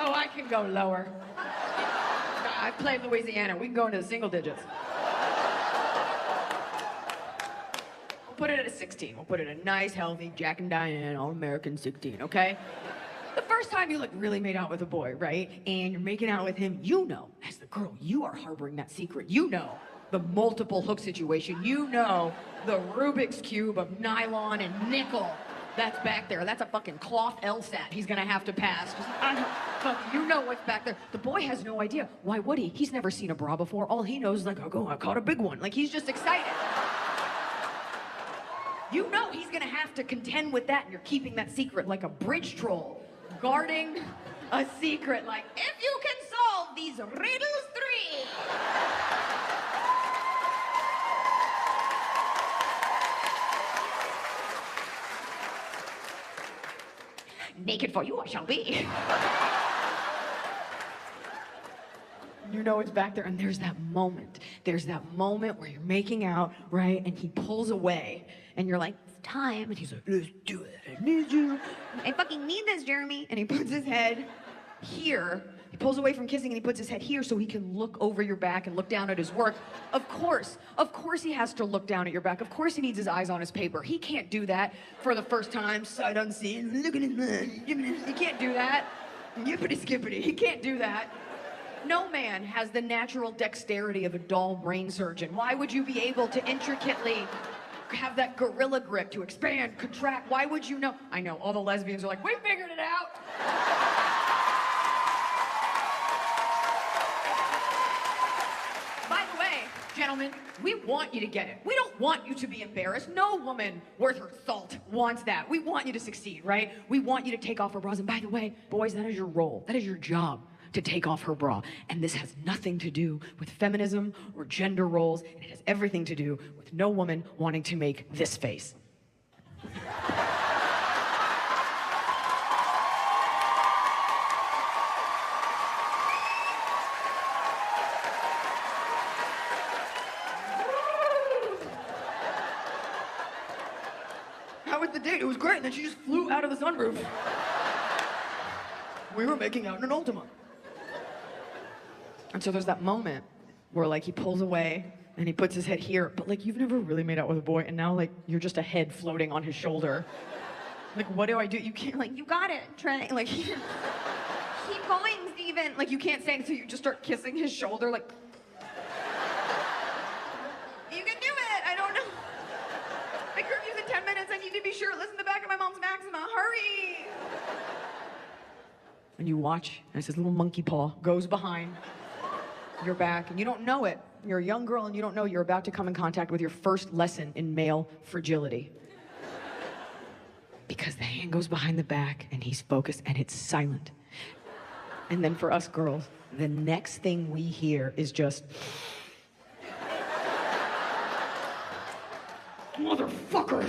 Oh, I can go lower. I played Louisiana. We can go into the single digits. We'll put it at a 16. We'll put it at a nice, healthy Jack and Diane, all-American 16, okay? The first time you like really made out with a boy, right? And you're making out with him, you know, as the girl, you are harboring that secret. You know the multiple hook situation. You know the Rubik's Cube of nylon and nickel that's back there. That's a fucking cloth LSAT he's gonna have to pass. You know what's back there. The boy has no idea. Why would he? He's never seen a bra before. All he knows is like, oh, I caught a big one. Like, he's just excited. You know he's gonna have to contend with that, and you're keeping that secret like a bridge troll, guarding a secret. Like, if you can solve these riddles 3. Naked for you I shall be. You know it's back there, and there's that moment. There's that moment where you're making out, right? And he pulls away, and you're like, it's time. And he's like, let's do it. I need you. I fucking need this, Jeremy. And he puts his head here. He pulls away from kissing, and he puts his head here so he can look over your back and look down at his work. Of course he has to look down at your back. Of course he needs his eyes on his paper. He can't do that for the first time, sight unseen. Look at his man. He can't do that. Yippity skippity. He can't do that. No man has the natural dexterity of a dull brain surgeon. Why would you be able to intricately have that gorilla grip to expand, contract? Why would you know? I know, all the lesbians are like, we figured it out. By the way, gentlemen, we want you to get it. We don't want you to be embarrassed. No woman worth her salt wants that. We want you to succeed, right? We want you to take off her bras. And by the way, boys, that is your role. That is your job, to take off her bra. And this has nothing to do with feminism or gender roles. And it has everything to do with no woman wanting to make this face. How was the date? It was great. And then she just flew out of the sunroof. We were making out in an Ultima. And so there's that moment where like he pulls away and he puts his head here, but like you've never really made out with a boy, and now like you're just a head floating on his shoulder. Like, what do I do? You can't, like, you got it, Trey. Like, keep going, Steven. Like, you can't say it, so you just start kissing his shoulder, like. You can do it. I don't know. My curfew's in 10 minutes. I need to be shirtless in the back of my mom's Maxima. Hurry. And you watch as his little monkey paw goes behind your back, and you don't know it. You're a young girl, and you don't know you're about to come in contact with your first lesson in male fragility. Because the hand goes behind the back, and he's focused, and it's silent. And then for us girls, the next thing we hear is just... Motherfuckers!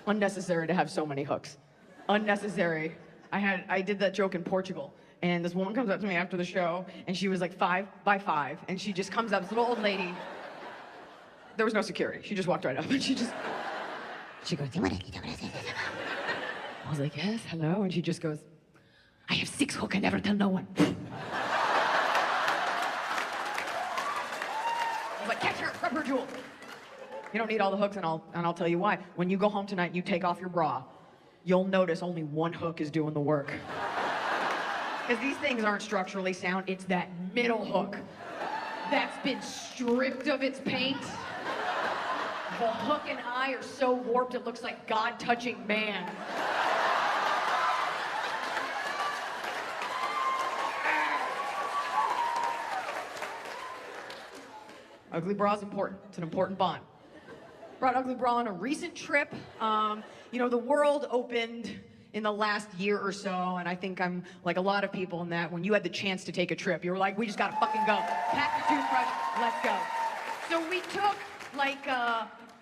Unnecessary to have so many hooks. Unnecessary. I did that joke in Portugal, and this woman comes up to me after the show, and she was like 5 by 5, and she just comes up, this little old lady. There was no security. She just walked right up, and she goes, I was like, yes, hello, and she just goes, I have 6 hooks, I never tell no one. I was like, catch her, rub her jewel. You don't need all the hooks, and I'll tell you why. When you go home tonight, you take off your bra, you'll notice only one hook is doing the work. Because these things aren't structurally sound, it's that middle hook that's been stripped of its paint. The hook and eye are so warped it looks like God touching man. Ugly bra is important. It's an important bond. Brought Ugly Bra on a recent trip. You know, the world opened in the last year or so, and I think I'm like a lot of people in that when you had the chance to take a trip, you were like, we just gotta fucking go. Pack the toothbrush, let's go. So we took like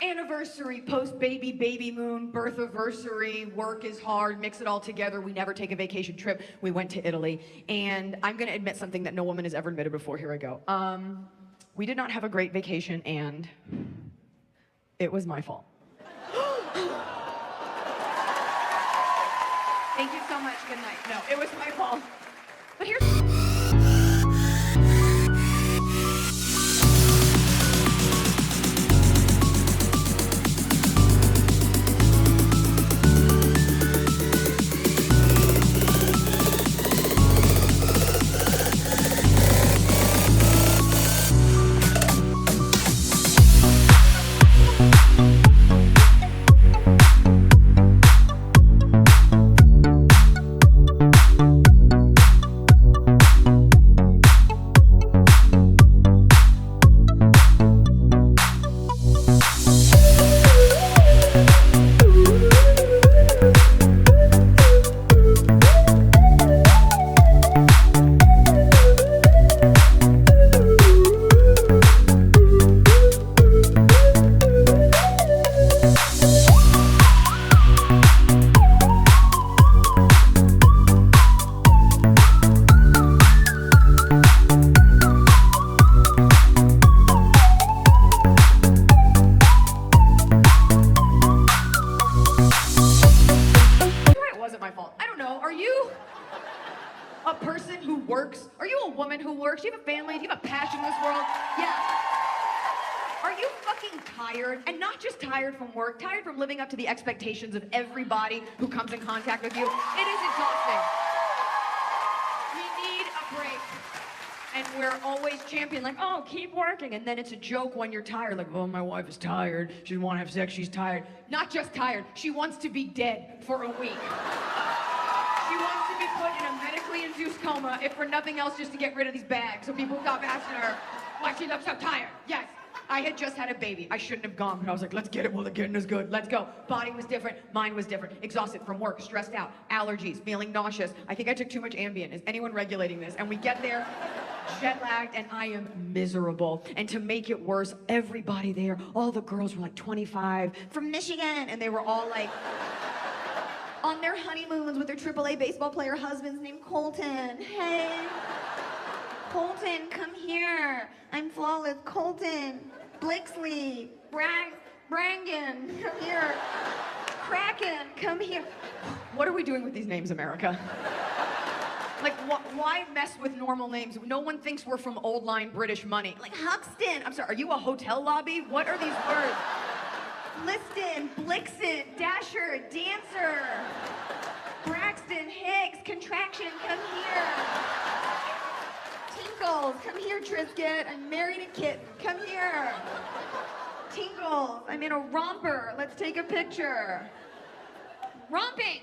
anniversary, post-baby, baby moon, birth-iversary, work is hard, mix it all together. We never take a vacation trip. We went to Italy, and I'm gonna admit something that no woman has ever admitted before. Here I go. We did not have a great vacation, and it was my fault. Thank you so much. Good night. No, it was my fault. But here's... a person who works? Are you a woman who works? Do you have a family? Do you have a passion in this world? Yeah. Are you fucking tired? And not just tired from work, tired from living up to the expectations of everybody who comes in contact with you? It is exhausting. We need a break. And we're always championing, like, oh, keep working. And then it's a joke when you're tired, like, oh, my wife is tired. She doesn't want to have sex, she's tired. Not just tired, she wants to be dead for a week. She wants to be put in a medically induced coma, if for nothing else, just to get rid of these bags. So people stop asking her why she looks so tired. Yes, I had just had a baby. I shouldn't have gone, but I was like, let's get it while the getting is good. Let's go. Body was different. Mind was different. Exhausted from work, stressed out, allergies, feeling nauseous. I think I took too much Ambien. Is anyone regulating this? And we get there, jet lagged, and I am miserable. And to make it worse, everybody there, all the girls were like 25 from Michigan, and they were all like on their honeymoons with their AAA baseball player husbands named Colton. Hey, Colton, come here. I'm flawless. Colton, Blixley, Brangan, come here. Kraken, come here. What are we doing with these names, America? Like, why mess with normal names? No one thinks we're from old line British money. Like Huxton. I'm sorry, are you a hotel lobby? What are these words? Liston, Blixen, Dasher, Dancer, Braxton, Hicks, Contraction, come here. Tinkles, come here, Trisket. I'm married a kitten. Come here. Tinkles, I'm in a romper. Let's take a picture. Romping.